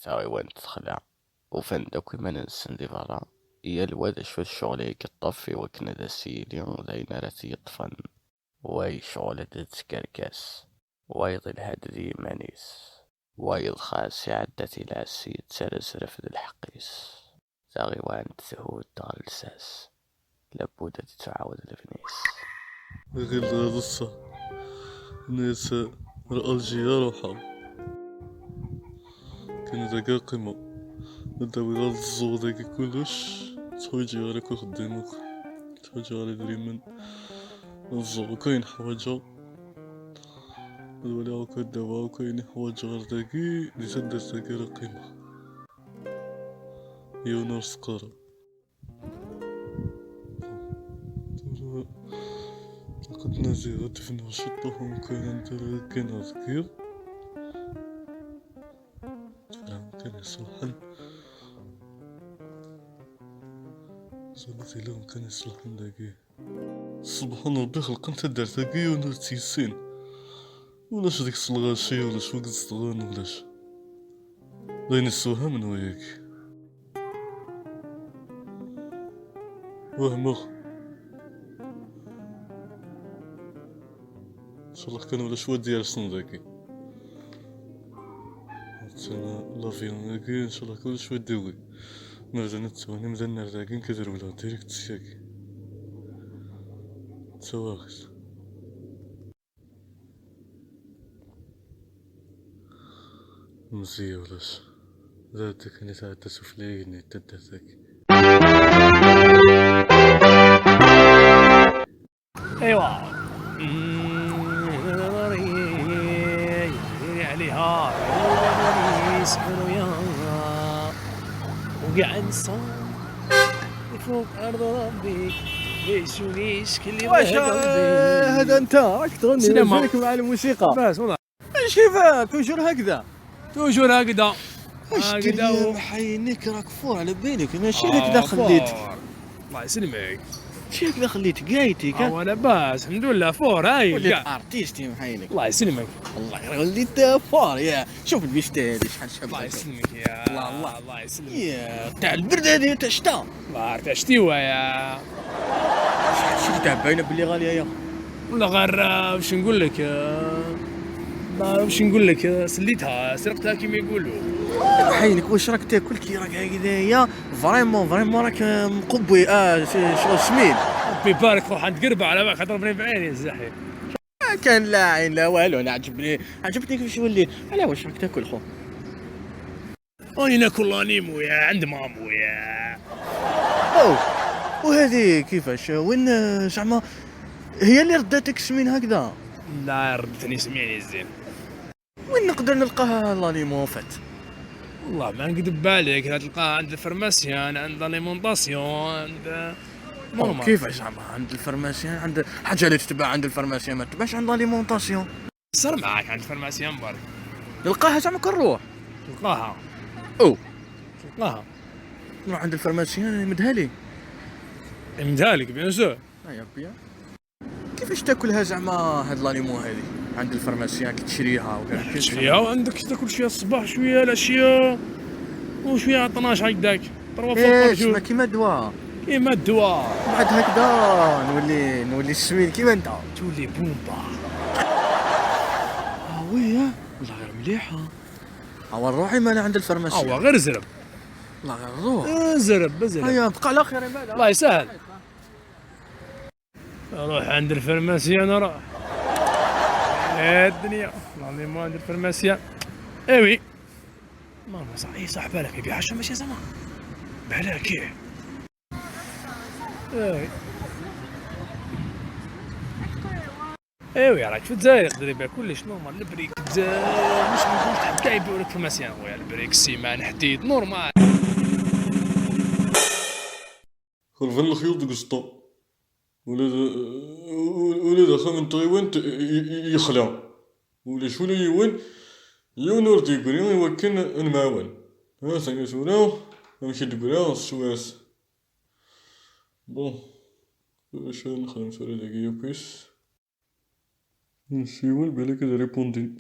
تاوي وين تخلع وفندق من السندفارا هي الواد شو الشغل يطفي وكنا دا سيليون داينا راسي يطفن واي شغل تتكركس وايض الهدري مانيس وايض خاص عدتي لاسي تسرسر في الحقيس تاغي وان تهود دار الساس لابد تتعاود الفنيس غير القصة ناس الألجية روحها كان داكا قيمة نداوي غا الزو داكا كلش تحويجي غالك وخدامك تحويجي غالي دريمن الزو كاين حوايجا الولي هاكا داوها وكاين حوايج غير داكي لي تدار داكا راه قيمة هي نار سقارة لقد نزغت في نشاطهم كان كان ذكير فلان كان يصلحن زلتي لهم كان يصلحن داكي سبحان ربي خلق انت دار داكي ونور تيسين ولاش ديك الصلغاشي ولاش وقت الصغان ولاش بين السوها من وياك وهمغ ان شاء الله كان ولا شويه ديال شنو داكي انا لافيون داكي ان شاء الله كل شويه دوي مرجع نتسواني مزال داكي كدير ولا ديريكت سياكي تسواخس مزيه ولاش ذاتك اني تعدى سفلي اني تداتك ايوا عليها يسحروا يا وقاعد نصوم فوق ارض ربي ليش كل واش هذا انت راك تغني سينما. مالك مع الموسيقى بس والله ايش كيفاه توجور هكذا توجور هكذا واش هكذا دير محينك راك فور على بالك ماشي هكذا خليت الله يسلمك ماشي هكذا خليت قايتك هو لاباس الحمد لله فور هاي وليت كاع ارتيستي محينك الله يسلمك والله وليت فور يا شوف البيشتة هذه شحال شحال الله يسلمك يا الله يسلمك يا تاع البرد هذه تاع الشتا الله ارتشتيوا يا شحال تاع باينه بلي غاليه يا ولا غير واش نقول لك واش نقول لك سليتها سرقتها كيما يقولوا محينك واش راك تاكل كي راك هكذايا فريمون راك مقبي شغل سمين ربي يبارك روح عند قربة على بالك ضربني بعيني الزحي كان لا عين لا والو انا عجبتني كيفاش وليت علاه واش راك تاكل خو راني ناكل لانيمو يا عند مامو يا او وهذه كيفاش وين زعما هي اللي رداتك سمين هكذا لا ردتني سمعني الزين وين نقدر نلقاها لانيمون فات والله ما نكذب عليك تلقاها عند الفرماسيان عند ليمونطاسيون عند نورمال كيفاش زعما عند الفرماسيان عند حاجه اللي تتباع عند الفرماسيان ما تتباعش عند لاليمونطاسيون صار معاك عند الفرماسيان برك نلقاها زعما كنروح تلقاها او تلقاها نروح عند الفرماسيان يمدها لي امدالك بيان سور يا بيان كيفاش تاكلها زعما هاد لاليمون هذه عند الفرماسيان كي تشريها وكذا شويه وعندك تاكل شويه الصباح شويه العشيه وشويه على 12 هكذاك ضربه فوق ايش الرجول ما كيما الدواء كيما الدواء بعد هكذا نولي السمين كيما انت تولي بومبا ويا والله غير مليحه هو نروحي مالا عند الفرماسيان هو غير زرب والله غير نروح زرب هيا بقى على خير مالا الله يسهل اروح عند الفرماسيان اروح يا الدنيا والله ما عند الفرماسيان ايوي ماما صح اي صح بالك يبيع حاجه ماشي زمان بالك ايه ايوي راك في الجزائر يقدر يبيع كلش نورمال البريك مش نقول تحت كاع يبيعوا لك فرماسيان خويا البريك السيمان حديد نورمال خرفان الخيوط قسطو ولا دخل من طيوان يخلع ولا شو لا يوان يونور تيقولي يوكن المعاون ها ثاني سولاو نمشي تقولها السواس بون باش نخدم سؤال دقيقة بيس نسيوال بالك ريبوندي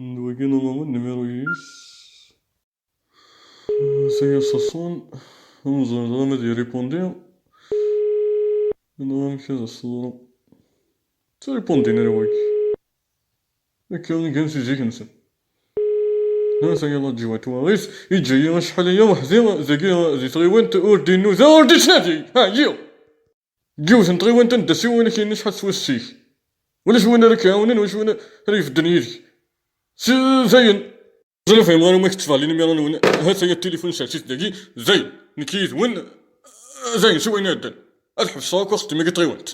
وكي نورمالمون نيميرو يس سي صاصون نزور ما دي ريبوندي انا مشي الصورة تريبوندي نرويك كان كنسي جي كنسن هاسا يلا تجي تواريس يجي شحال هي وحدي زي تغيوان اوردي نوزا اوردي شناتي ها جيو جيو تغيوان تندسي وين كاين شحال سوى ولا شوين راك عاونين ولا شوين راك في الدنيا دي زين زين فهم انا ما كنتش على النيميرو وين هاسا هي التليفون شاتيت داكي زين نكيز وين زين شوين هادن الحبس صاك وقت ما كتغيوانت